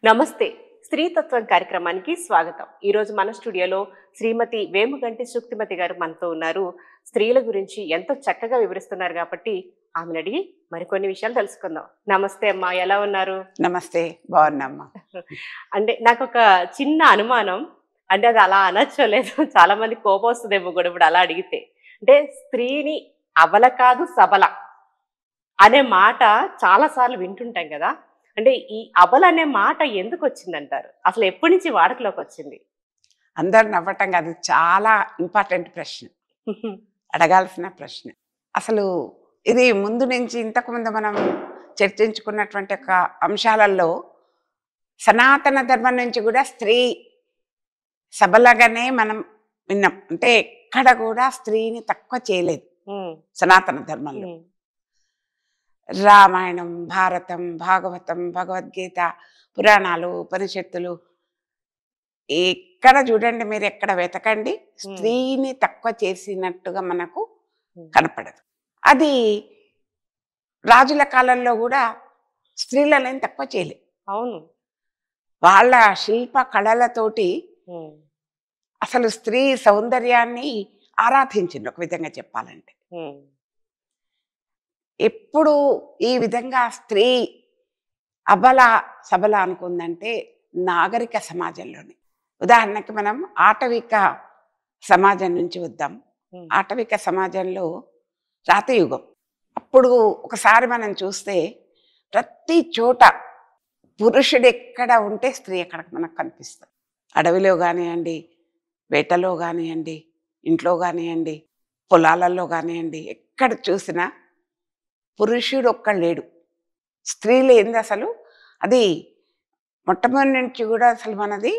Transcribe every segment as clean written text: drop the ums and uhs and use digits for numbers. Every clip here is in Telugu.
నమస్తే. స్త్రీతత్వం కార్యక్రమానికి స్వాగతం. ఈరోజు మన స్టూడియోలో శ్రీమతి వేముగంటి సూక్తిమతి గారు మనతో ఉన్నారు. స్త్రీల గురించి ఎంతో చక్కగా వివరిస్తున్నారు కాబట్టి ఆమెను అడిగి మరికొన్ని విషయాలు తెలుసుకుందాం. నమస్తే అమ్మా, ఎలా ఉన్నారు? నమస్తే, బాగున్నామ్మా. అంటే నాకొక చిన్న అనుమానం, అంటే అది అలా అనొచ్చో లేదో చాలా మంది కోపం వస్తుందేమో కూడా ఇప్పుడు అలా అడిగితే. అంటే స్త్రీని అబల కాదు సబల అనే మాట చాలా సార్లు వింటుంటాం కదా. అంటే ఈ అబల అనే మాట ఎందుకు వచ్చిందంటారు? అసలు ఎప్పటి నుంచి వాడుకలోకి వచ్చింది? అందరు నవ్వటం కాదు, చాలా ఇంపార్టెంట్ ప్రశ్న, అడగాల్సిన ప్రశ్న. అసలు ఇది ముందు నుంచి ఇంతకుముందు మనం చర్చించుకున్నటువంటి ఒక అంశాలలో సనాతన ధర్మం నుంచి కూడా స్త్రీ సబలగానే మనం విన్నాం. అంటే ఎక్కడ కూడా స్త్రీని తక్కువ చేయలేదు సనాతన ధర్మంలో. రామాయణం, భారతం, భాగవతం, భగవద్గీత, పురాణాలు, ఉపనిషత్తులు ఎక్కడ చూడండి, మీరు ఎక్కడ వెతకండి, స్త్రీని తక్కువ చేసినట్టుగా మనకు కనపడదు. అది రాజుల కాలంలో కూడా స్త్రీలను తక్కువ చేయలేదు. అవును, వాళ్ళ శిల్ప కళలతోటి అసలు స్త్రీ సౌందర్యాన్ని ఆరాధించింది. ఒక విధంగా చెప్పాలంటే ఎప్పుడు ఈ విధంగా స్త్రీ అబల సబల అనుకుందంటే నాగరిక సమాజంలోనే. ఉదాహరణకి మనం ఆటవిక సమాజం నుంచి వద్దాం. ఆటవిక సమాజంలో రాతయుగం అప్పుడు ఒకసారి మనం చూస్తే ప్రతి చోట పురుషుడు ఎక్కడ ఉంటే స్త్రీ ఎక్కడ మనకు కనిపిస్తుంది. అడవిలో కానివ్వండి, వేటలో కానివ్వండి, ఇంట్లో కానివ్వండి, పొలాలలో కానివ్వండి, ఎక్కడ చూసినా పురుషుడు ఒక్కడు లేడు, స్త్రీ లేనిది అసలు. అది మొట్టమొదటి నుంచి కూడా అసలు మనది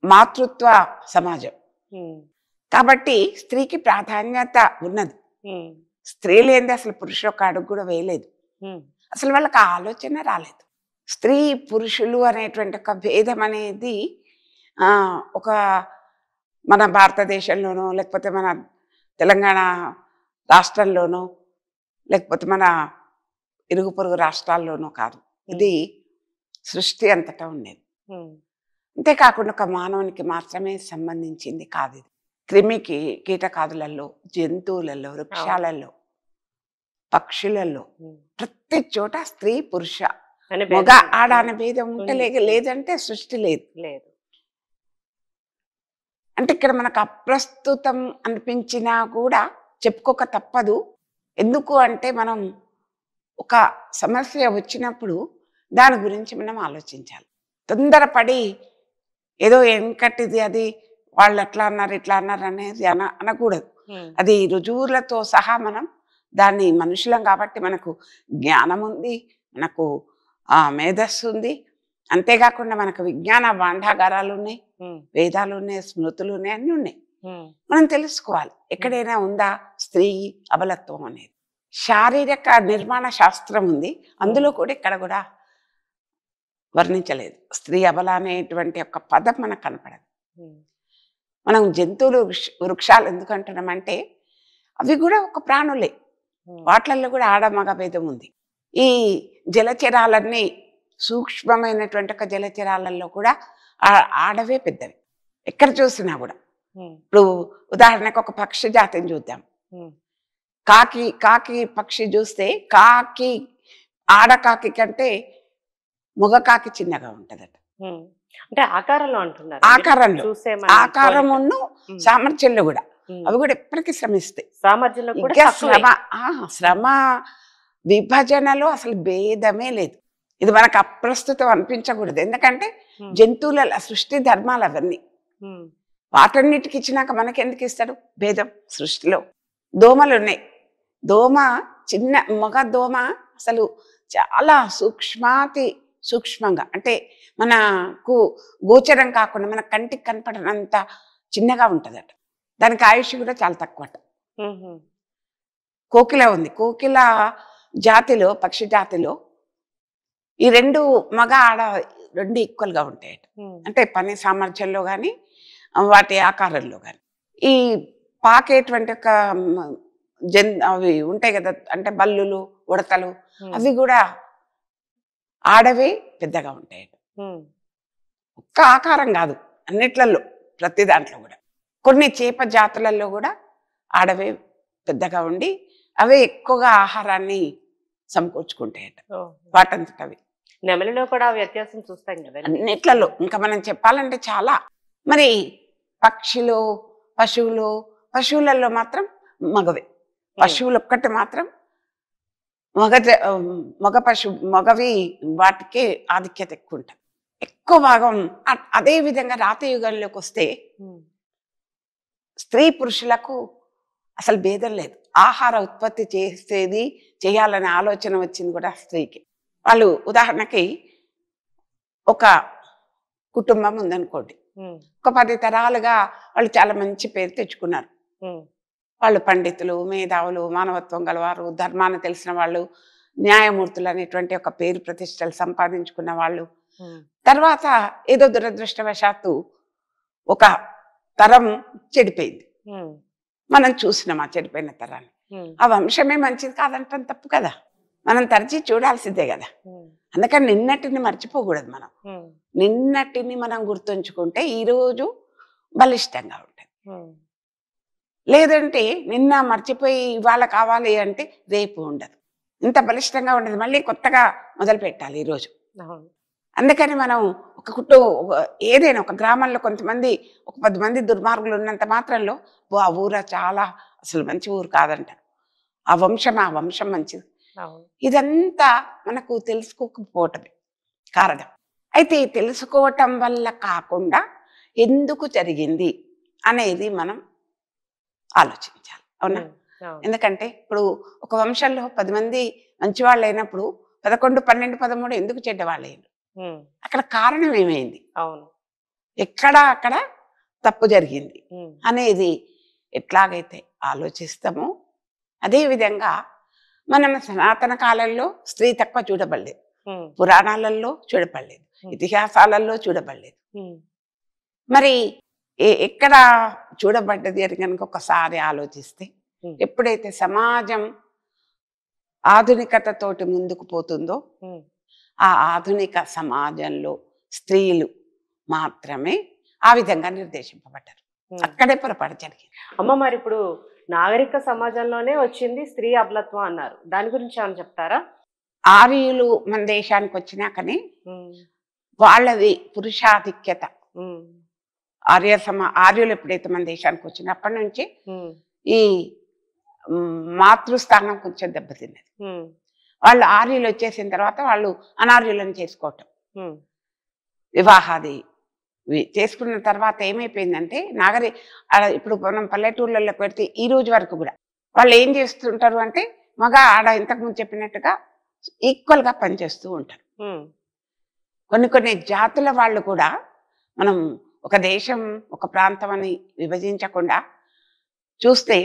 మాతృత్వ సమాజం కాబట్టి స్త్రీకి ప్రాధాన్యత ఉన్నది. స్త్రీ లేనిది అసలు పురుషుడు ఒక అడుగు కూడా వేయలేదు. అసలు వాళ్ళకి ఆలోచన రాలేదు. స్త్రీ పురుషులు అనేటువంటి ఒక భేదం అనేది ఒక మన భారతదేశంలోనో, లేకపోతే మన తెలంగాణ రాష్ట్రంలోనో, లేకపోతే మన ఇరుగు పొరుగు రాష్ట్రాల్లోనూ కాదు. ఇది సృష్టి అంతటా ఉండేది. అంతేకాకుండా ఒక మానవునికి మాత్రమే సంబంధించింది కాదు ఇది. క్రిమికి కీటకాదులలో, జంతువులలో, వృక్షాలలో, పక్షులలో ప్రతి చోట స్త్రీ పురుష, మగ ఆడ అనే భేదం ఉంటే లేదంటే సృష్టి లేదు. అంటే ఇక్కడ మనకు అప్రస్తుతం అనిపించినా కూడా చెప్పుకోక తప్పదు. ఎందుకు అంటే మనం ఒక సమస్య వచ్చినప్పుడు దాని గురించి మనం ఆలోచించాలి. తొందరపడి ఏదో వెనకటిది అది వాళ్ళు అట్లా అన్నారు ఇట్లా అన్నారు అనేది అనకూడదు. అది రుజువులతో సహా మనం దాన్ని మనుషులం కాబట్టి మనకు జ్ఞానం ఉంది, మనకు మేధస్సు ఉంది. అంతేకాకుండా మనకు విజ్ఞాన భాండాగారాలు ఉన్నాయి, వేదాలు ఉన్నాయి, స్మృతులు ఉన్నాయి, అన్నీ ఉన్నాయి. మనం తెలుసుకోవాలి ఎక్కడైనా ఉందా స్త్రీ అబలత్వం అనేది. శారీరక నిర్మాణ శాస్త్రం ఉంది, అందులో కూడా ఇక్కడ కూడా వర్ణించలేదు. స్త్రీ అబల అనేటువంటి ఒక పదం మనకు కనపడదు. మనం జంతువులు, వృక్షాలు ఎందుకు అంటున్నామంటే అవి కూడా ఒక ప్రాణులే, వాటిల్లో కూడా ఆడ మగ భేదం ఉంది. ఈ జలచరాలన్నీ సూక్ష్మమైనటువంటి ఒక జలచరాలలో కూడా ఆడవే పెద్దవి ఎక్కడ చూసినా కూడా. ఇప్పుడు ఉదాహరణకు ఒక పక్షి జాతిని చూద్దాం. కాకి పక్షి చూస్తే కాకి ఆడకాకి కంటే మగ కాకి చిన్నగా ఉంటదట. అంటే ఆకారంలో అంటున్నారు. ఆకారమును సామర్థ్యంలో కూడా అవి కూడా ఎప్పటికీ శ్రమిస్తాయి. సామర్థ్యంలో శ్రమ విభజనలో అసలు భేదమే లేదు. ఇది మనకు అప్రస్తుతం అనిపించకూడదు. ఎందుకంటే జంతువుల సృష్టి ధర్మాలు అవన్నీ. వాటన్నిటికి ఇచ్చినాక మనకెందుకు ఇస్తాడు భేదం? సృష్టిలో దోమలు ఉన్నాయి. దోమ చిన్న మగ దోమ అసలు చాలా సూక్ష్మంగా, అంటే మనకు గోచరం కాకుండా మన కంటికి కనపడనంత చిన్నగా ఉంటుందట. దానికి ఆయుష్ కూడా చాలా తక్కువట. కోకిల ఉంది, కోకిల జాతిలో, పక్షి జాతిలో ఈ రెండు మగ ఆడ రెండు ఈక్వల్గా ఉంటాయట. అంటే పని సామర్థ్యంలో కానీ వాటి ఆకారంలో కానీ. ఈ పాకేటువంటి ఒక అవి ఉంటాయి కదా, అంటే బల్లులు, ఉడతలు, అవి కూడా ఆడవే పెద్దగా ఉంటాయట. ఒక్క ఆకారం కాదు, అన్నిట్లలో ప్రతి దాంట్లో కూడా. కొన్ని చేప జాతులలో కూడా ఆడవే పెద్దగా ఉండి అవే ఎక్కువగా ఆహారాన్ని సమకూర్చుకుంటాయట వాటంతట అవి. నెమలిలో కూడా ఆ వ్యత్యాసం చూస్తాం కదా. అన్నిట్లలో ఇంకా మనం చెప్పాలంటే చాలా. మరి పక్షులు, పశువులలో మాత్రం మగవే. పశువులు ఒక్కటి మాత్రం మగవి వాటికే ఆధిక్యత ఎక్కువ ఉంటుంది, ఎక్కువ భాగం. అదే విధంగా రాత యుగంలోకి వస్తే స్త్రీ పురుషులకు అసలు భేదం లేదు. ఆహార ఉత్పత్తి చేయాలనే ఆలోచన వచ్చింది కూడా స్త్రీకి. వాళ్ళు ఉదాహరణకి ఒక కుటుంబం ఉందనుకోండి, ఒక 10 తరాలుగా వాళ్ళు చాలా మంచి పేరు తెచ్చుకున్నారు. వాళ్ళు పండితులు, మేధావులు, మానవత్వం గలవారు, ధర్మాన్ని తెలిసిన వాళ్ళు, న్యాయమూర్తులు అనేటువంటి ఒక పేరు ప్రతిష్టలు సంపాదించుకున్న వాళ్ళు. తర్వాత ఏదో దురదృష్టవశాత్తు ఒక తరం చెడిపోయింది. మనం చూసినాం ఆ చెడిపోయిన తరాన్ని. ఆ వంశమే మంచిది కాదంటాం తప్పు కదా, మనం తరచి చూడాల్సిందే కదా. అందుకని నిన్నటిని మర్చిపోకూడదు. మనం నిన్నటిని మనం గుర్తుంచుకుంటే ఈరోజు బలిష్టంగా ఉంటుంది. లేదంటే నిన్న మర్చిపోయి ఇవాళ కావాలి అంటే రేపు ఉండదు, ఇంత బలిష్టంగా ఉండదు. మళ్ళీ కొత్తగా మొదలు పెట్టాలి ఈరోజు. అందుకని మనం ఏదైనా ఒక గ్రామంలో కొంతమంది, ఒక 10 మంది దుర్మార్గులు ఉన్నంత మాత్రంలో ఆ ఊర చాలా అసలు మంచి ఊరు కాదంటారు. ఆ వంశం మంచిది. ఇదంతా మనకు తెలుసుకోకపోవటమే కారణం. అయితే తెలుసుకోవటం వల్ల కాకుండా ఎందుకు జరిగింది అనేది మనం ఆలోచించాలి, అవునా? ఎందుకంటే ఇప్పుడు ఒక వంశంలో 10 మంది మంచివాళ్ళు అయినప్పుడు 11, 12, 13 ఎందుకు చెడ్డవాళ్ళు అయినారు? అక్కడ కారణం ఏమైంది, అక్కడ తప్పు జరిగింది అనేది ఎట్లాగైతే ఆలోచిస్తామో అదే విధంగా మనం సనాతన కాలంలో స్త్రీ తక్కువ చూడబడలేదు, పురాణాలలో చూడబడలేదు, ఇతిహాసాలలో చూడబడలేదు. మరి ఎక్కడ చూడబడ్డది అని కనుక ఒకసారి ఆలోచిస్తే, ఎప్పుడైతే సమాజం ఆధునికతతోటి ముందుకు పోతుందో ఆ ఆధునిక సమాజంలో స్త్రీలు మాత్రమే ఆ విధంగా నిర్దేశింపబడ్డారు. అక్కడే పొరపాటు జరిగింది. అమ్మ, మరి ఇప్పుడు నాగరిక సమాజంలోనే వచ్చింది స్త్రీ అబలత్వం అన్నారు, దాని గురించి ఏమైనా చెప్తారా? ఆర్యులు మన దేశానికి వచ్చినాకనే వాళ్ళది పురుషాధిక్యత. ఆర్యులు ఎప్పుడైతే మన దేశానికి వచ్చినప్పటి నుంచి ఈ మాతృస్థానం కొంచెం దెబ్బతిన్నది. వాళ్ళు ఆర్యులు వచ్చేసిన తర్వాత వాళ్ళు అనార్యులను చేసుకోవటం, వివాహాది చేసుకున్న తర్వాత ఏమైపోయిందంటే ఇప్పుడు మనం పల్లెటూర్లలో పెడితే ఈ రోజు వరకు కూడా వాళ్ళు ఏం చేస్తుంటారు అంటే మగ ఆడ ఇంతకుముందు చెప్పినట్టుగా ఈక్వల్గా పనిచేస్తూ ఉంటారు. కొన్ని జాతుల వాళ్ళు కూడా మనం ఒక దేశం, ఒక ప్రాంతం అని విభజించకుండా చూస్తే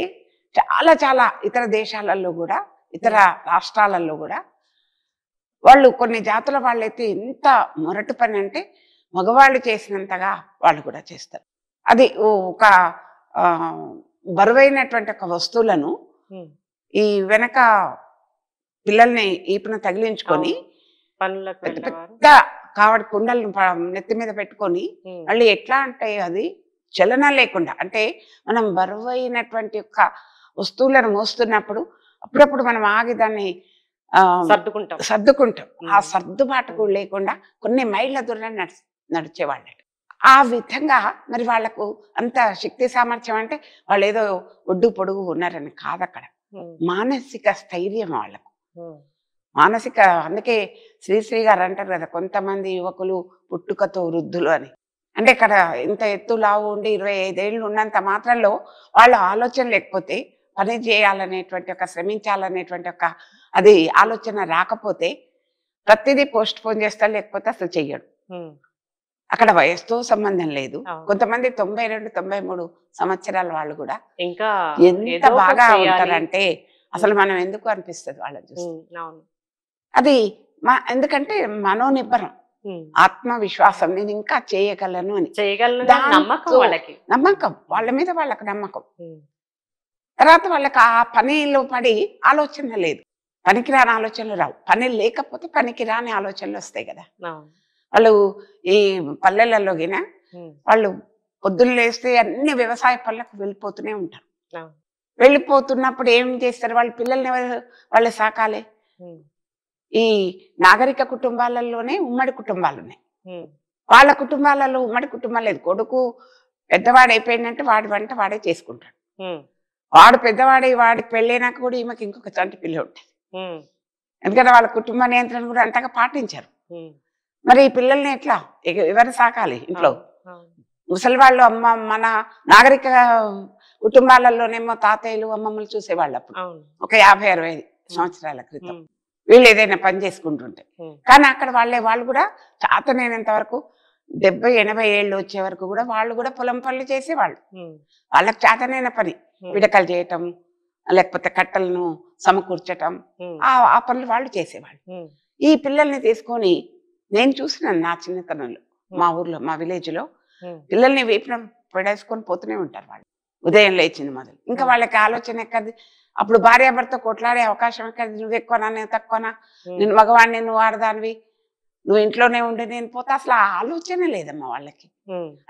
చాలా ఇతర దేశాలలో కూడా, ఇతర రాష్ట్రాలలో కూడా వాళ్ళు కొన్ని జాతుల వాళ్ళైతే ఎంత మొరటు పని అంటే మగవాళ్ళు చేసినంతగా వాళ్ళు కూడా చేస్తారు. అది ఒక బరువైనటువంటి ఒక వస్తువులను ఈ వెనక పిల్లల్ని ఈపున తగిలించుకొని పెద్ద కావడి కుండలను నెత్తి మీద పెట్టుకొని మళ్ళీ ఎట్లా అంటే అది చలనం లేకుండా, అంటే మనం బరువైనటువంటి యొక్క వస్తువులను మోస్తున్నప్పుడు అప్పుడప్పుడు మనం ఆగి దాన్ని సర్దుకుంటాం. ఆ సర్దుబాటు లేకుండా కొన్ని మైళ్ళ దూరం నడిచేవాళ్ళు. ఆ విధంగా మరి వాళ్లకు అంత శక్తి సామర్థ్యం అంటే వాళ్ళు ఏదో ఒడ్డు పొడుగు ఉన్నారని కాదు, అక్కడ మానసిక స్థైర్యం వాళ్ళకు, మానసిక. అందుకే శ్రీశ్రీ గారు అంటారు కదా, కొంతమంది యువకులు పుట్టుకతో వృద్ధులు అని. అంటే ఇక్కడ ఇంత ఎత్తు లావు ఉండి 25 ఏళ్ళు ఉన్నంత మాత్రంలో వాళ్ళ ఆలోచన లేకపోతే, పని చేయాలనేటువంటి ఒక శ్రమించాలనేటువంటి ఒక అది ఆలోచన రాకపోతే ప్రతిదీ పోస్ట్ పోన్ చేస్తాడు, లేకపోతే అసలు చెయ్యడు. అక్కడ వయసుతో సంబంధం లేదు. కొంతమంది 92, 93 సంవత్సరాల వాళ్ళు కూడా ఇంకా ఎంత బాగా ఉంటారంటే అసలు మనం ఎందుకు అనిపిస్తుంది వాళ్ళని చూస్తే. అది ఎందుకంటే మనోనిబ్బరం, ఆత్మవిశ్వాసం, నేను ఇంకా చేయగలను అని నమ్మకం, వాళ్ళ మీద వాళ్ళకి నమ్మకం. తర్వాత వాళ్ళకి ఆ పనిలో పడి ఆలోచన లేదు, పనికిరాని ఆలోచనలు రావు. పని లేకపోతే పనికిరాని ఆలోచనలు వస్తాయి కదా. వాళ్ళు ఈ పల్లెలలో గిన వాళ్ళు పొద్దున్న లేస్తే అన్ని వ్యవసాయ పనులకు వెళ్ళిపోతూనే ఉంటారు. వెళ్ళిపోతున్నప్పుడు ఏం చేస్తారు, వాళ్ళ పిల్లల్ని వాళ్ళు సాకాలి. ఈ నాగరిక కుటుంబాలలోనే ఉమ్మడి కుటుంబాలు ఉన్నాయి. వాళ్ళ కుటుంబాలలో ఉమ్మడి కుటుంబాలు లేదు. కొడుకు పెద్దవాడు అయిపోయిందంటే వాడి వంట వాడే చేసుకుంటాడు. వాడు పెద్దవాడే, వాడికి పెళ్ళైనాక కూడా ఈమెకి ఇంకొక చంటి పిల్ల ఉంటుంది. ఎందుకంటే వాళ్ళ కుటుంబ నియంత్రణ కూడా అంతగా పాటించారు. మరి ఈ పిల్లల్ని ఎట్లా ఎవరు సాకాలి ఇంట్లో? ముసలి వాళ్ళు అమ్మ మన నాగరిక కుటుంబాలలోనేమో తాతయ్యలు అమ్మమ్మలు చూసేవాళ్ళు అప్పుడు ఒక 50-60 సంవత్సరాల క్రితం వీళ్ళు ఏదైనా పని చేసుకుంటుంటే. కానీ అక్కడ వాళ్ళు కూడా చాతనైనంత వరకు 70-80 ఏళ్ళు వచ్చే వరకు కూడా వాళ్ళు కూడా పొలం పనులు చేసేవాళ్ళు. వాళ్ళకి చాతనైన పని పిడకలు చేయటం, లేకపోతే కట్టలను సమకూర్చటం, ఆ పనులు వాళ్ళు చేసేవాళ్ళు. ఈ పిల్లల్ని తీసుకొని నేను చూసినాను నా చిన్నతనంలో, మా ఊర్లో మా విలేజ్ లో పిల్లల్ని వీపున పడేసుకొని పోతూనే ఉంటారు వాళ్ళు ఉదయం లేచింది మొదలు. ఇంకా వాళ్ళకి ఆలోచన ఎక్కది, అప్పుడు భార్యాభర్త కొట్లాడే అవకాశం ఎక్కది, నువ్వు ఎక్కువనా నేను తక్కువనా, నేను మగవాడిని నువ్వు ఆడదానివి, నువ్వు ఇంట్లోనే ఉండి నేను పోతా, అసలు ఆ ఆలోచన లేదమ్మా వాళ్ళకి.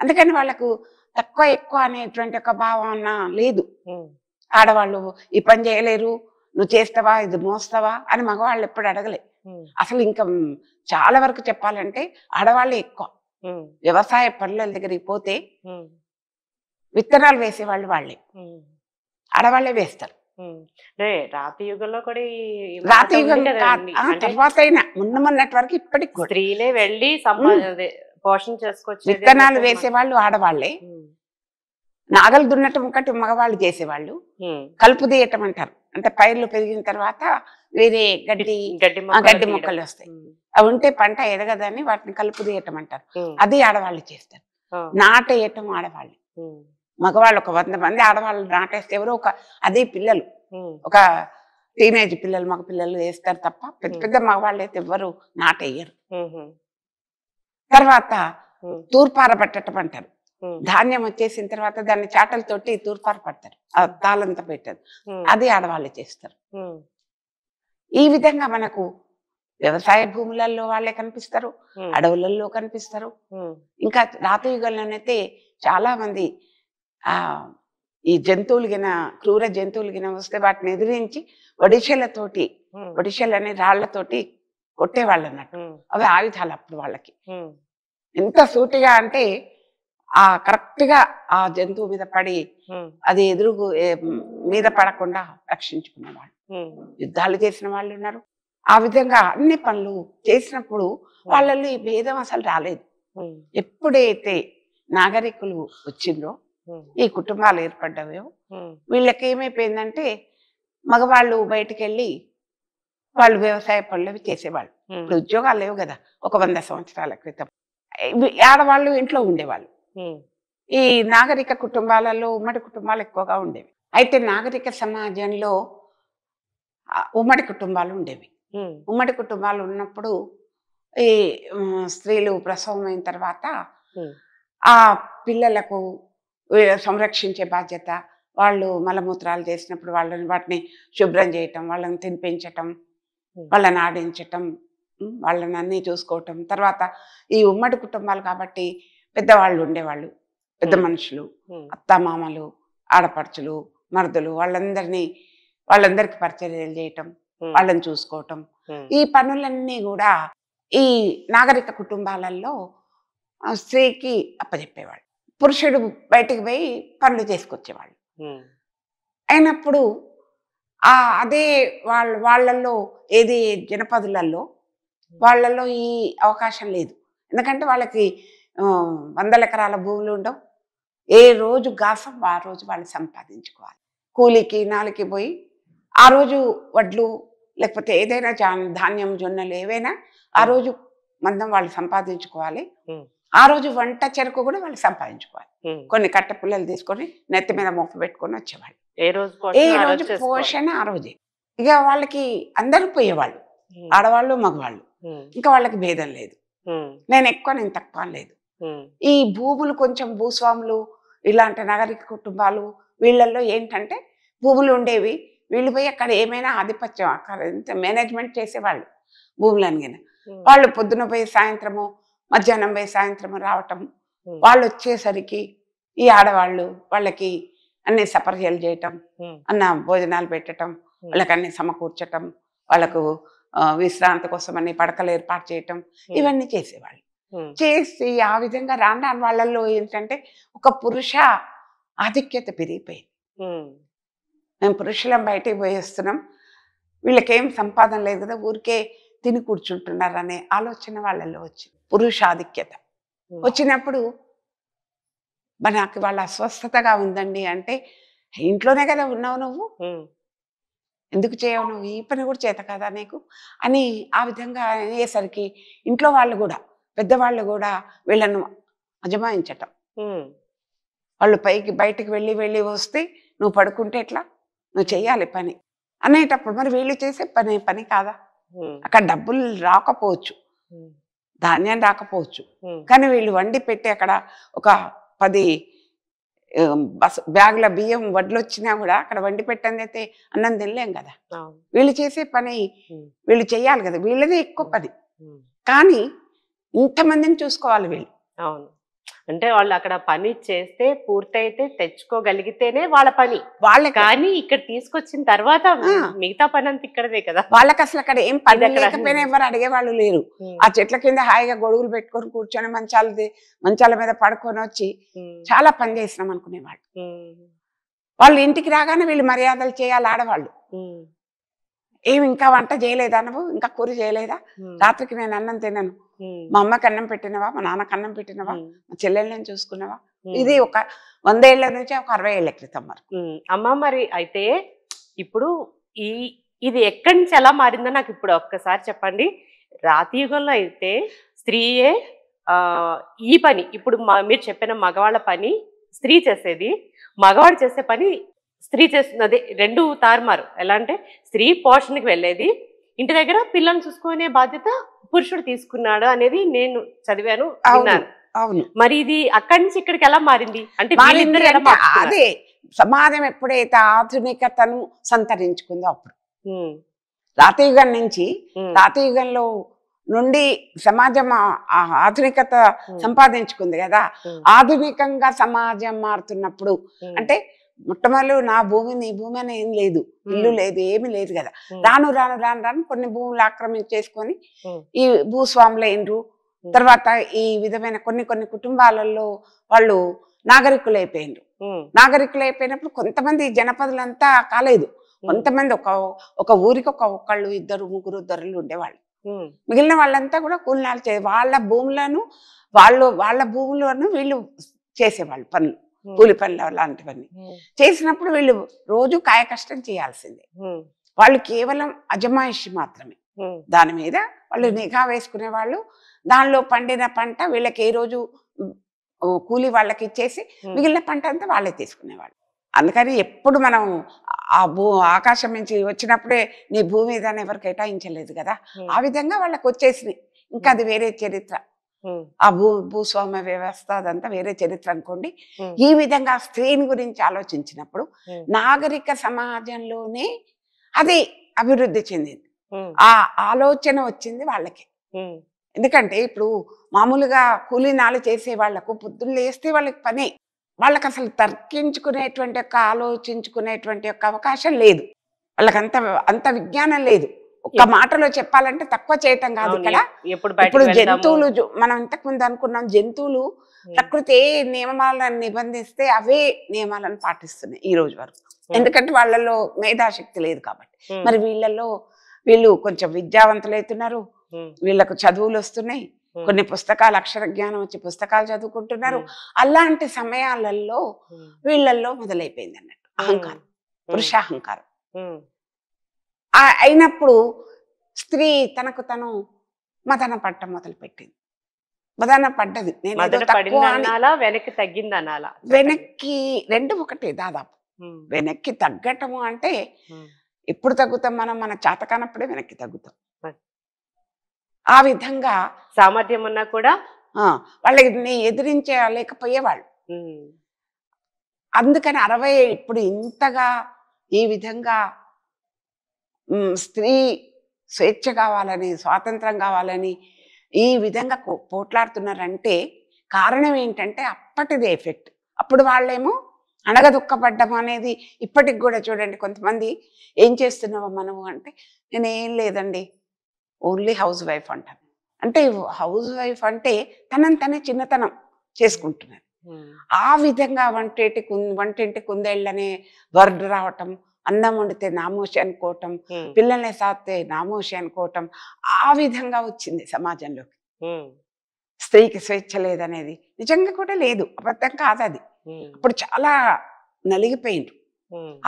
అందుకని వాళ్ళకు తక్కువ ఎక్కువ అనేటువంటి ఒక భావన లేదు. ఆడవాళ్ళు ఈ పని చేయలేరు, నువ్వు చేస్తావా, ఇది మోస్తావా అని మగవాళ్ళు ఎప్పుడు అడగలే. అసలు ఇంకా చాలా వరకు చెప్పాలంటే ఆడవాళ్ళే ఎక్కువ. వ్యవసాయ పనుల దగ్గరికి పోతే విత్తనాలు వేసేవాళ్ళు వాళ్ళే, ఆడవాళ్లే వేస్తారు. రాతి యుగంలో కూడా రాతి యుగం తర్వాత అయినా మొన్నటి వరకు ఇప్పటికి స్త్రీలే వెళ్ళి పోషణ చేసుకోవచ్చు. విత్తనాలు వేసేవాళ్ళు ఆడవాళ్లే, నాగలు దున్నటం ఒకటి మగవాళ్ళు చేసేవాళ్ళు, కలుపు తీయటం అంటారు. అంటే పైర్లు పెరిగిన తర్వాత వేరే గడ్డి మొక్కలు వస్తాయి, అవి ఉంటే పంట ఎదగదని వాటిని కలుపు తీయటం అంటారు, అది ఆడవాళ్ళు చేస్తారు. నాటేయటం ఆడవాళ్ళు, మగవాళ్ళు ఒక 100 మంది ఆడవాళ్ళు నాటేస్తే ఎవరో ఒక అదే పిల్లలు, ఒక టీనేజ్ పిల్లలు మగ పిల్లలు వేస్తారు తప్ప పెద్ద పెద్ద మగవాళ్ళు అయితే ఎవ్వరు నాటేయరు. తర్వాత తూర్పార పట్టటం అంటారు. ధాన్యం వచ్చేసిన తర్వాత దాన్ని చాటలతోటి తూర్పార పడతారు, తాళంతా పెట్టారు, అది ఆడవాళ్ళు చేస్తారు. ఈ విధంగా మనకు వ్యవసాయ భూములలో వాళ్ళే కనిపిస్తారు, అడవులలో కనిపిస్తారు. ఇంకా రాతి యుగంలోనైతే చాలా మంది ఈ జంతువులు గిన క్రూర జంతువులు గిన వస్తే వాటిని ఎదిరించి ఒడిశలు అనే రాళ్లతోటి కొట్టేవాళ్ళు అన్నట్టు. అవి ఆయుధాలు అప్పుడు వాళ్ళకి. ఎంత సూటిగా అంటే కరెక్ట్ గా ఆ జంతువు మీద పడి అది ఎదురుగు మీద పడకుండా రక్షించుకునేవాళ్ళు. యుద్ధాలు చేసిన వాళ్ళు ఉన్నారు. ఆ విధంగా అన్ని పనులు చేసినప్పుడు వాళ్ళల్లో ఈ భేదం అసలు రాలేదు. ఎప్పుడైతే నాగరికులు వచ్చిందో, ఈ కుటుంబాలు ఏర్పడ్డాయో, వీళ్ళకి ఏమైపోయిందంటే మగవాళ్ళు బయటికి వెళ్ళి వాళ్ళు వ్యవసాయ పనులు చేసేవాళ్ళు. ఇప్పుడు ఉద్యోగాలు లేవు కదా, ఒక 100 సంవత్సరాల క్రితం ఆడవాళ్ళు ఇంట్లో ఉండేవాళ్ళు. ఈ నాగరిక కుటుంబాలలో ఉమ్మడి కుటుంబాలు ఎక్కువగా ఉండేవి. అయితే నాగరిక సమాజంలో ఉమ్మడి కుటుంబాలు ఉండేవి. ఉమ్మడి కుటుంబాలు ఉన్నప్పుడు ఈ స్త్రీలు ప్రసవం అయిన తర్వాత ఆ పిల్లలకు సంరక్షించే బాధ్యత, వాళ్ళు మలమూత్రాలు చేసినప్పుడు వాటిని శుభ్రం చేయటం, వాళ్ళని తినిపించటం, వాళ్ళని ఆడించటం, వాళ్ళని అన్నీ చూసుకోవటం. తర్వాత ఈ ఉమ్మడి కుటుంబాలు కాబట్టి పెద్దవాళ్ళు ఉండేవాళ్ళు, పెద్ద మనుషులు, అత్తమామలు, ఆడపడుచులు, మరుదులు, వాళ్ళందరికీ పరిచర్యలు చేయటం, వాళ్ళని చూసుకోవటం, ఈ పనులన్నీ కూడా ఈ నాగరిక కుటుంబాలలో స్త్రీకి అప్పచెప్పేవాళ్ళు. పురుషుడు బయటికి పోయి పనులు చేసుకొచ్చేవాళ్ళు. అయినప్పుడు అదే వాళ్ళల్లో ఏది జనపదులలో వాళ్ళల్లో ఈ అవకాశం లేదు. ఎందుకంటే వాళ్ళకి 100 ఎకరాల భూములు ఉండవు. ఏ రోజు గాసం ఆ రోజు వాళ్ళు సంపాదించుకోవాలి. కూలికి నాలికి పోయి ఆ రోజు వడ్లు లేకపోతే ఏదైనా ధాన్యం జొన్నలు ఏవైనా ఆ రోజు మందం వాళ్ళు సంపాదించుకోవాలి. ఆ రోజు వంట చెరుకు కూడా వాళ్ళు సంపాదించుకోవాలి. కొన్ని కట్ట పుల్లలు తీసుకొని నెత్తి మీద మొక్క పెట్టుకొని వచ్చేవాళ్ళు. ఏ రోజు పోషణ ఆ రోజే. ఇక వాళ్ళకి అందరూ పోయేవాళ్ళు, ఆడవాళ్ళు మగవాళ్ళు. ఇంకా వాళ్ళకి భేదం లేదు, నేను ఎక్కువ నేను తక్కువ లేదు. ఈ భూములు కొంచెం భూస్వాములు ఇలాంటి నాగరిక కుటుంబాలు వీళ్ళల్లో ఏంటంటే భూములు ఉండేవి, వీళ్ళు పోయి అక్కడ ఏమైనా ఆధిపత్యం అక్కడ మేనేజ్మెంట్ చేసేవాళ్ళు భూములని. వాళ్ళు పొద్దున పోయి సాయంత్రము మధ్యాహ్నం పోయి సాయంత్రం రావటం, ఉమ్, వాళ్ళు వచ్చేసరికి ఈ ఆడవాళ్ళు వాళ్ళకి అన్ని సపర్యలు చేయటం, ఉమ్, అన్న భోజనాలు పెట్టటం, వాళ్ళకి అన్ని సమకూర్చటం, వాళ్ళకు విశ్రాంతి కోసం అన్ని పడకలు ఏర్పాటు చేయటం, ఇవన్నీ చేసేవాళ్ళు. ఉమ్, చేసి ఆ విధంగా రాను రాను వాళ్ళల్లో ఏంటంటే ఒక పురుష ఆధిక్యత పెరిగిపోయింది. ఉమ్, మేము పురుషులం బయటికి పోయి వస్తున్నాం, వీళ్ళకేం సంపాదన లేదు కదా, ఊరికే తిని కూర్చుంటున్నారు అనే ఆలోచన వాళ్ళల్లో వచ్చింది. పురుషాధిక్యత ఉమ్, వచ్చినప్పుడు మనకి వాళ్ళ అస్వస్థతగా ఉందండి అంటే, ఇంట్లోనే కదా ఉన్నావు నువ్వు, ఉమ్, ఎందుకు చేయవు నువ్వు, ఈ పని కూడా చేత కదా నీకు అని ఆ విధంగా అయ్యేసరికి ఇంట్లో వాళ్ళు కూడా పెద్దవాళ్ళు కూడా వీళ్ళను అజమాయించటం. ఉమ్, వాళ్ళు బయటికి వెళ్ళి వెళ్ళి వస్తే నువ్వు పడుకుంటే ఎట్లా, నువ్వు చేయాలి పని అనేటప్పుడు మరి వీళ్ళు చేసే పని కాదా. ఉమ్, అక్కడ డబ్బులు రాకపోవచ్చు, ఉమ్, ధాన్యం రాకపోవచ్చు, ఉమ్, కానీ వీళ్ళు వండి పెట్టి అక్కడ ఒక 10 బ్యాగుల బియ్యం వడ్లు వచ్చినా కూడా అక్కడ వండి పెట్టందైతే అన్నం తినలేం కదా. అవును, వీళ్ళు చేసే పని ఉమ్, వీళ్ళు చేయాలి కదా, వీళ్ళదే ఎక్కువ పని, ఉమ్, కానీ ఇంతమందిని చూసుకోవాలి వీళ్ళు. అవును. అంటే వాళ్ళు అక్కడ పని చేస్తే పూర్తయితే తెచ్చుకోగలిగితేనే వాళ్ళ పని. వాళ్ళకి కానీ ఇక్కడ తీసుకొచ్చిన తర్వాత మిగతా పని అంతా ఇక్కడదే కదా. వాళ్ళకి అసలు అక్కడ ఏం పని ఇది అక్కడ లేకపోయినా ఎవరు అడిగేవాళ్ళు లేరు. ఉమ్, ఆ చెట్ల కింద హాయిగా గొడుగులు పెట్టుకొని కూర్చొని మంచాల మీద పడుకొని వచ్చి ఉమ్, చాలా పని చేసినాం అనుకునేవాళ్ళు. ఉమ్, వాళ్ళు ఇంటికి రాగానే వీళ్ళు మర్యాదలు చేయాలి ఆడవాళ్ళు. ఉమ్, ఏమి ఇంకా వంట చేయలేదా నువ్వు, ఇంకా కూర చేయలేదా, ఉమ్, రాత్రికి నేను అన్నం తిన్నాను, ఉమ్, మా అమ్మకి అన్నం పెట్టినవా, మా నాన్నకి అన్నం పెట్టినవా, ఉమ్, మా చెల్లెళ్ళని చూసుకున్నావా. ఉమ్, ఇది ఒక 100 ఏళ్ల నుంచి ఒక 60 ఏళ్ల క్రితం వరకు. ఉమ్. అమ్మ మరి అయితే ఇప్పుడు ఈ ఇది ఎక్కడి నుంచి ఎలా మారిందో నాకు ఇప్పుడు ఒక్కసారి చెప్పండి. రాతి యుగంలో అయితే స్త్రీయే ఆ ఈ పని ఇప్పుడు మీరు చెప్పిన మగవాళ్ళ పని స్త్రీ చేసేది, మగవాడు చేసే పని స్త్రీ చేస్తుంది. అదే రెండు తారుమారు. ఎలా అంటే స్త్రీ పోషణకి వెళ్ళేది, ఇంటి దగ్గర పిల్లల్ని చూసుకునే బాధ్యత పురుషుడు తీసుకున్నాడు అనేది నేను చదివాను, విన్నాను. అవును, మరి ఇది అక్కడి నుంచి ఇక్కడికి ఎలా మారింది అంటే మారింది వీళ్ళిద్దరు ఎలా అంటే మార్చుకున్నారు? అదే సమాజం ఎప్పుడైతే ఆధునికతను సంతరించుకుందో అప్పుడు. ఉమ్, రాతయుగం నుంచి ఉమ్, రాతయుగంలో నుండి సమాజం ఆధునికత ఉమ్, సంపాదించుకుంది కదా. ఉమ్, ఆధునికంగా సమాజం మారుతున్నప్పుడు ఉమ్, అంటే మొట్టమొదలు నా భూమి నీ భూమి అని ఏం లేదు, ఇల్లు ఉమ్, లేదు, ఏమి లేదు కదా. ఉమ్, రాను రాను రాను రాను కొన్ని భూములు ఆక్రమించేసుకొని ఉమ్, ఈ భూస్వాములు అయినరు. ఉమ్, తర్వాత ఈ విధమైన కొన్ని కొన్ని కుటుంబాలలో వాళ్ళు నాగరికులైపోయినరు. ఉమ్, నాగరికులైపోయినప్పుడు కొంతమంది జనపదులంతా కాలేదు, ఉమ్, కొంతమంది ఒక ఊరికి ఒకళ్ళు ఇద్దరు ముగ్గురు దొరలు ఉండేవాళ్ళు. ఉమ్, మిగిలిన వాళ్ళంతా కూడా కూలినాలు వాళ్ళ భూములను వీళ్ళు చేసేవాళ్ళు పనులు, ఉమ్, కూలి పనులు లాంటివన్నీ ఉమ్, చేసినప్పుడు వీళ్ళు రోజు కాయ కష్టం చేయాల్సిందే. ఉమ్, వాళ్ళు కేవలం అజమాయిషి మాత్రమే, ఉమ్, దాని మీద వాళ్ళు నిఘా వేసుకునే వాళ్ళు. దానిలో పండిన పంట వీళ్ళకి ఏ రోజు కూలి వాళ్ళకి ఇచ్చేసి ఉమ్, మిగిలిన పంట అంతా వాళ్ళే తీసుకునేవాళ్ళు. అందుకని ఎప్పుడు మనం ఆకాశం నుంచి వచ్చినప్పుడే నీ భూమి ఇదని ఎవరు కేటాయించలేదు కదా. ఉమ్, ఆ విధంగా వాళ్ళకి వచ్చేసినాయి. ఇంకా అది వేరే చరిత్ర, ఉమ్, ఆ భూస్వామ్య వ్యవస్థ అదంతా వేరే చరిత్ర అనుకోండి. ఉమ్, ఈ విధంగా స్త్రీని గురించి ఆలోచించినప్పుడు ఉమ్, నాగరిక సమాజంలోనే అది అభివృద్ధి చెందింది. ఉమ్, ఆ ఆలోచన వచ్చింది వాళ్ళకి. ఉమ్, ఎందుకంటే ఇప్పుడు మామూలుగా కూలీనాలు చేసే వాళ్లకు పొద్దున్న లేస్తే వాళ్ళకి పని, వాళ్ళకి అసలు తర్కించుకునేటువంటి ఆలోచించుకునేటువంటి అవకాశం లేదు. వాళ్ళకి అంత విజ్ఞానం లేదు. ఒక్క మాటలో చెప్పాలంటే తక్కువ చేయటం కాదు ఇక్కడ. ఇప్పుడు జంతువులు మనం ఇంతకు ముందు అనుకున్నాం, జంతువులు ప్రకృతి ఏ నియమాలను నిబంధిస్తే అవే నియమాలను పాటిస్తున్నాయి ఈ రోజు వరకు. ఎందుకంటే వాళ్ళలో మేధాశక్తి లేదు కాబట్టి. మరి వీళ్ళు కొంచెం విద్యావంతులు అవుతున్నారు, వీళ్ళకు చదువులు వస్తున్నాయి, కొన్ని పుస్తకాలు అక్షర జ్ఞానం వచ్చి పుస్తకాలు చదువుకుంటున్నారు. అలాంటి సమయాలలో వీళ్ళల్లో మొదలైపోయింది అన్నట్టు అహంకారం, పురుషాహంకారం. అయినప్పుడు స్త్రీ తనకు తను మదన పట్టం మొదలు పెట్టింది. మదన పడ్డది, వెనక్కి తగ్గింది అనాలా? వెనక్కి రెండు ఒకటే దాదాపు. వెనక్కి తగ్గటము అంటే ఎప్పుడు తగ్గుతాం మనం? మన చేతకానప్పుడే వెనక్కి తగ్గుతాం. ఆ విధంగా సామర్థ్యం ఉన్నా కూడా వాళ్ళని ఎదిరించలేకపోయేవాళ్ళు. అందుకని 60 ఇప్పుడు ఇంతగా ఈ విధంగా స్త్రీ స్వేచ్ఛ కావాలని, స్వాతంత్రం కావాలని ఈ విధంగా పోట్లాడుతున్నారంటే కారణం ఏంటంటే అప్పటిది ఎఫెక్ట్. అప్పుడు వాళ్ళేమో అణగదొక్కబడ్డం అనేది ఇప్పటికి కూడా చూడండి, కొంతమంది ఏం చేస్తున్నావా మనము అంటే నేనేం లేదండి, ఓన్లీ హౌస్ వైఫ్ అంటాను. అంటే హౌస్ వైఫ్ అంటే తనని చిన్నతనం చేసుకుంటున్నారు. ఆ విధంగా వంటింటి కుందేళ్ళనే వర్డ్ రావటం, అన్నం వండితే నామోషి అనుకోవటం, పిల్లల్ని సాస్తే నామోషి అనుకోవటం, ఆ విధంగా వచ్చింది సమాజంలోకి. స్త్రీకి స్వేచ్ఛ లేదనేది నిజంగా కూడా లేదు, అబద్ధం కాదు అది. అప్పుడు చాలా నలిగిపోయిండ్రు.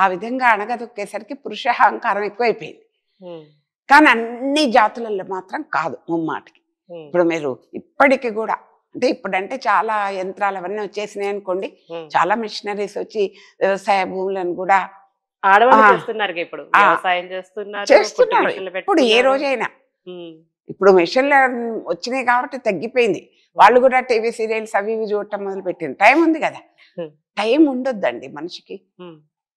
ఆ విధంగా అణగదొక్కేసరికి పురుష అహంకారం ఎక్కువైపోయింది. కానీ అన్ని జాతులలో మాత్రం కాదు ముమ్మాటికి. ఇప్పుడు మీరు ఇప్పటికి కూడా అంటే ఇప్పుడంటే చాలా యంత్రాలు అవన్నీ వచ్చేసినాయి అనుకోండి, చాలా మిషనరీస్ వచ్చి వ్యవసాయ భూములను కూడా ఆడవాళ్ళు చేస్తున్నారు. ఇప్పుడు వ్యవసాయం చేస్తున్నారు. ఇప్పుడు ఏ రోజైనా ఇప్పుడు మిషన్లు వచ్చినాయి కాబట్టి తగ్గిపోయింది. వాళ్ళు కూడా టీవీ సీరియల్స్ అవి ఇవి చూడటం మొదలు పెట్టింది. టైం ఉంది కదా, టైం ఉండొద్దండి మనిషికి.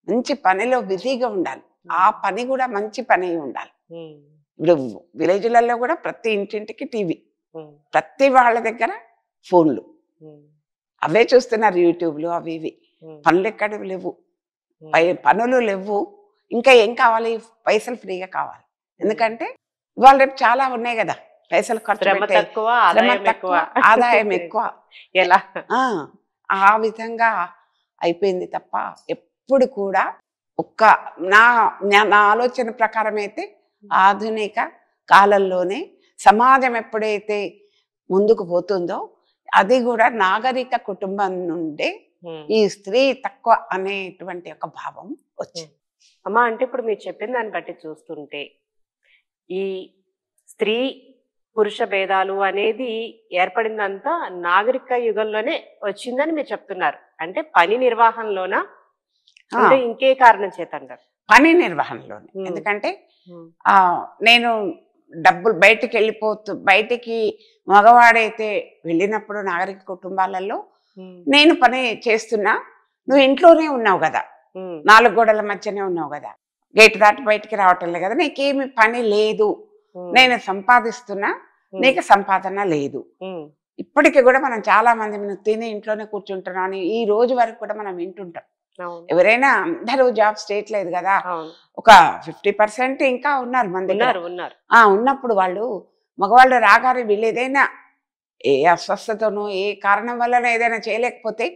మంచి పనిలో బిజీగా ఉండాలి, ఆ పని కూడా మంచి పని ఉండాలి. ఇప్పుడు విలేజ్లలో కూడా ప్రతి ఇంటింటికి టీవీ, ప్రతి వాళ్ళ దగ్గర ఫోన్లు, అవే చూస్తున్నారు, యూట్యూబ్లు అవి ఇవి. పనులు ఎక్కడ లేవు, పనులు లేవు. ఇంకా ఏం కావాలి? పైసలు ఫ్రీగా కావాలి. ఎందుకంటే ఇవాళ రేపు చాలా ఉన్నాయి కదా, పైసలు ఖర్చు తక్కువ ఆదాయం ఎక్కువ. ఎలా ఆ విధంగా అయిపోయింది తప్ప ఎప్పుడు కూడా నా ఆలోచన ప్రకారం అయితే ఆధునిక కాలంలోనే సమాజం ఎప్పుడైతే ముందుకు పోతుందో అది కూడా నాగరిక కుటుంబం నుండే ఈ స్త్రీ తక్కువ అనేటువంటి ఒక భావం వచ్చింది. అమ్మా, అంటే ఇప్పుడు మీరు చెప్పిన దాన్ని బట్టి చూస్తుంటే ఈ స్త్రీ పురుష భేదాలు అనేది ఏర్పడిందంతా నాగరిక యుగంలోనే వచ్చిందని మీరు చెప్తున్నారు. అంటే పని నిర్వహణలోనా, అంటే ఇంకే కారణం చేత అంటారు? పని నిర్వహణలోనే. ఎందుకంటే నేను డబ్బులు బయటికి మగవాడైతే వెళ్ళినప్పుడు నాగరిక కుటుంబాలలో నేను పని చేస్తున్నా, నువ్వు ఇంట్లోనే ఉన్నావు కదా, 4 గోడల మధ్యనే ఉన్నావు కదా, గేట్ దాటి బయటికి రావటం లేదు కదా, నీకేమి పని లేదు, నేను సంపాదిస్తున్నా, నీకు సంపాదన లేదు. ఇప్పటికీ కూడా మనం చాలా మంది తిని ఇంట్లోనే కూర్చుంటున్నాం అని ఈ రోజు వరకు కూడా మనం వింటుంటాం. ఎవరైనా అందరూ జాబ్స్ చేయట్లేదు కదా, ఒక 50% ఇంకా ఉన్నారు మన దగ్గర. ఉన్నప్పుడు వాళ్ళు మగవాళ్ళు రాగానే వీళ్ళు ఏదైనా ఏ అస్వస్థతనో ఏ కారణం వల్లనో ఏదైనా చేయలేకపోతే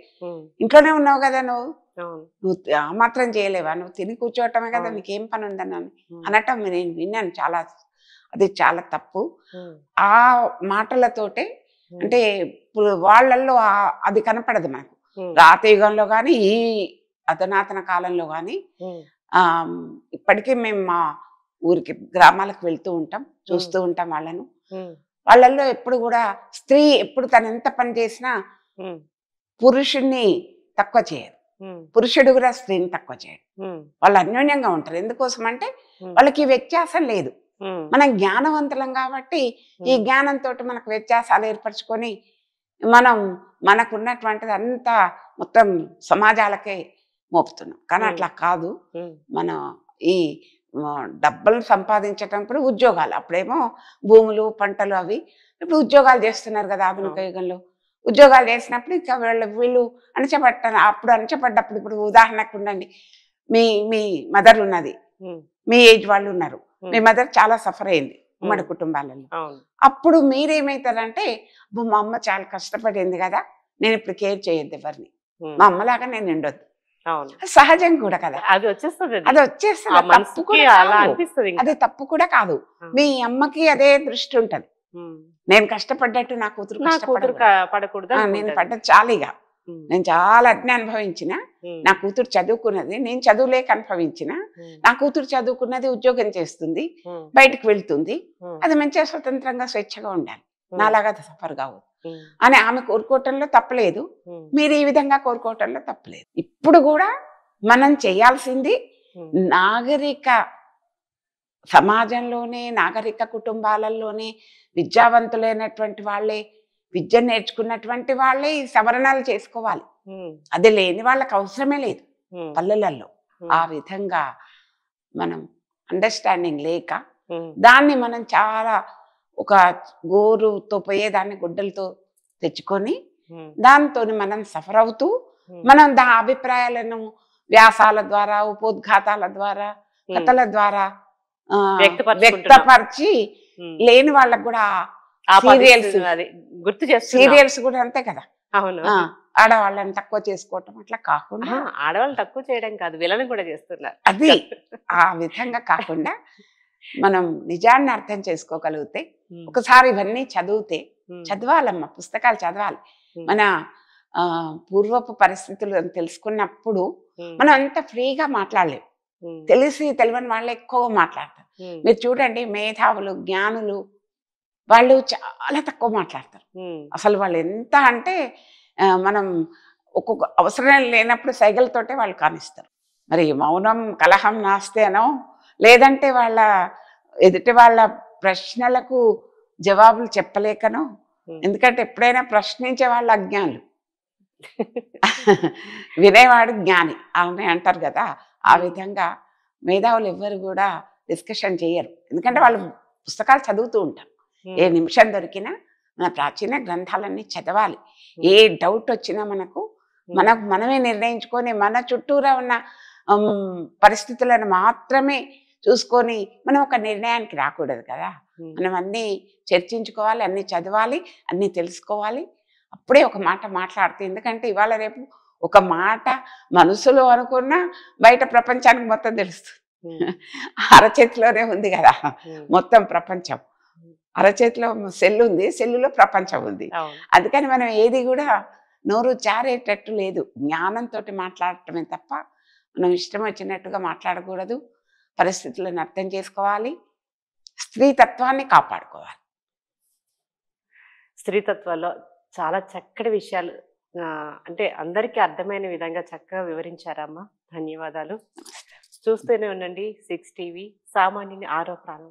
ఇంట్లోనే ఉన్నావు కదా, నువ్వు ఆ మాత్రం చేయలేవా, నువ్వు తిని కూర్చోవటమే కదా, నీకేం పని ఉందన్నాను అనటం నేను విన్నాను. అది చాలా తప్పు. ఆ మాటలతోటే అంటే ఇప్పుడు వాళ్ళల్లో అది కనపడదు మనకు. రాత యుగంలో కానీ ఈ అధునాతన కాలంలో కానీ ఇప్పటికీ మేము మా ఊరికి గ్రామాలకు వెళ్తూ ఉంటాం, చూస్తూ ఉంటాం వాళ్ళను. వాళ్ళల్లో ఎప్పుడు కూడా స్త్రీ ఎప్పుడు తను ఎంత పని చేసినా పురుషుణ్ణి తక్కువ చేయరు, పురుషుడు కూడా స్త్రీని తక్కువ చేయడు. వాళ్ళు అన్యోన్యంగా ఉంటారు. ఎందుకోసం అంటే వాళ్ళకి వ్యత్యాసం లేదు. మనం జ్ఞానవంతులం కాబట్టి ఈ జ్ఞానంతో మనకు వ్యత్యాసాలు ఏర్పరచుకొని మనకున్నటువంటిది అంతా మొత్తం సమాజాలకే మోపుతున్నాం. కానీ అట్లా కాదు. మనం ఈ డబ్బులు సంపాదించేటప్పుడు ఉద్యోగాలు, అప్పుడేమో భూములు పంటలు అవి, ఇప్పుడు ఉద్యోగాలు చేస్తున్నారు కదా ఆధునిక యుగంలో. ఉద్యోగాలు చేసినప్పుడు ఇంకా వీళ్ళు అప్పుడు అణచబడ్డప్పుడు, ఇప్పుడు ఉదాహరణకు ఉండండి, మీ మదర్ ఉన్నది, మీ ఏజ్ వాళ్ళు ఉన్నారు, మీ మదర్ చాలా సఫర్ అయింది ఉమ్మడి కుటుంబాలలో. అప్పుడు మీరేమవుతారంటే, మా అమ్మ చాలా కష్టపడింది కదా, నేను ఇప్పుడు కేర్ చేయొద్దు ఎవరిని, మా అమ్మలాగా నేను ఉండొద్దు. సహజం కూడా కదా, అది వచ్చేస్తుంది. అది తప్పు కూడా కాదు. మీ అమ్మకి అదే దృష్టి ఉంటది, నేను కష్టపడ్డట్టు నా కూతురు పడకూడదు. నేను పడ్డది చాలీగా, నేను చాలా అజ్ఞ అనుభవించిన, నా కూతురు చదువుకున్నది, నేను చదువులేక అనుభవించిన, నా కూతురు చదువుకున్నది ఉద్యోగం చేస్తుంది, బయటకు వెళ్తుంది, అది మంచిగా స్వతంత్రంగా స్వేచ్ఛగా ఉండాలి, నాలాగా సఫర్ కావద్దు అని ఆమె కోరుకోవటంలో తప్పలేదు. మీరు ఈ విధంగా కోరుకోవటంలో తప్పలేదు. ఇప్పుడు కూడా మనం చేయాల్సింది నాగరిక సమాజంలోనే, నాగరిక కుటుంబాలలోనే విద్యావంతులైనటువంటి వాళ్ళే, విద్య నేర్చుకున్నటువంటి వాళ్ళే ఈ సవరణలు చేసుకోవాలి. అది లేని వాళ్ళకి అవసరమే లేదు పల్లెలలో. ఆ విధంగా మనం అండర్స్టాండింగ్ లేక దాన్ని మనం చాలా ఒక గోరుతో పోయేదాన్ని గుడ్డలతో తెచ్చుకొని ఉమ్, దాంతో మనం సఫర్ అవుతూ ఉమ్, మనం అభిప్రాయాలను వ్యాసాల ద్వారా ఉపోద్ఘాతాల ద్వారా ఉమ్, కథల ద్వారా వ్యక్తపరుచుకుంటున్నాం. వ్యక్తపరిచి ఉమ్. లేని వాళ్ళకు కూడా ఆ సీరియల్స్ పరిస్థితిని అది గుర్తు చేస్తున్నాం. సీరియల్స్ కూడా అంతే కదా. అవును. ఆడవాళ్ళని తక్కువ చేసుకోవటం అట్లా కాకుండా ఆహా, ఆడవాళ్ళు తక్కువ చేయడం కాదు, విలన్ కూడా చేస్తున్నారు. అది ఆ విధంగా కాకుండా మనం నిజాన్ని అర్థం చేసుకోగలిగితే ఉమ్, ఒకసారి ఇవన్నీ చదివితే ఉమ్, చదవాలమ్మా, పుస్తకాలు చదవాలి. ఉమ్, మన పూర్వపు పరిస్థితులు తెలుసుకున్నప్పుడు ఉమ్, మనం అంత ఫ్రీగా మాట్లాడలేము. ఉమ్, తెలిసి తెలియని వాళ్ళు ఎక్కువ మాట్లాడతారు. ఉమ్, మీరు చూడండి, మేధావులు జ్ఞానులు వాళ్ళు చాలా తక్కువ మాట్లాడతారు. ఉమ్, అసలు వాళ్ళు ఎంత అంటే మనం ఒక్కొక్క అవసరం లేనప్పుడు సైగలతోటే వాళ్ళు కానిస్తారు. మరి మౌనం కలహం నాస్తే అనో, లేదంటే వాళ్ళ ఎదుటి వాళ్ళ ప్రశ్నలకు జవాబులు చెప్పలేకనో. ఉమ్. ఎందుకంటే ఎప్పుడైనా ప్రశ్నించే వాళ్ళు అజ్ఞానులు, వినేవాడు జ్ఞాని అని అంటారు కదా. ఆ విధంగా మేధావులు ఎవ్వరు కూడా డిస్కషన్ చేయరు. ఎందుకంటే వాళ్ళు పుస్తకాలు చదువుతూ ఉంటారు. ఏ నిమిషం దొరికినా మన ప్రాచీన గ్రంథాలన్నీ చదవాలి. ఏ డౌట్ వచ్చినా మనమే నిర్ణయించుకొని మన చుట్టూరా ఉన్న పరిస్థితులను మాత్రమే చూసుకొని మనం ఒక నిర్ణయానికి రాకూడదు కదా. మనం అన్నీ చర్చించుకోవాలి, అన్నీ చదవాలి, అన్నీ తెలుసుకోవాలి. అప్పుడే ఒక మాట మాట్లాడుతుంది. ఎందుకంటే ఇవాళ రేపు ఒక మాట మనసులో అనుకున్నా బయట ప్రపంచానికి మొత్తం తెలుస్తుంది. అరచేతిలోనే ఉంది కదా మొత్తం ప్రపంచం. అరచేతిలో సెల్ ఉంది, సెల్లులో ప్రపంచం ఉంది. అందుకని మనం ఏది కూడా నోరు జారేటట్టు లేదు. జ్ఞానంతో మాట్లాడటమే తప్ప మనం ఇష్టం వచ్చినట్టుగా మాట్లాడకూడదు. పరిస్థితులను అర్థం చేసుకోవాలి, స్త్రీతత్వాన్ని కాపాడుకోవాలి. స్త్రీతత్వంలో చాలా చక్కటి విషయాలు అంటే అందరికీ అర్థమైన విధంగా చక్కగా వివరించారమ్మా. ధన్యవాదాలు. చూస్తూనే ఉండండి 6 టీవీ, సామాన్యుని ఆరో ప్రాణం.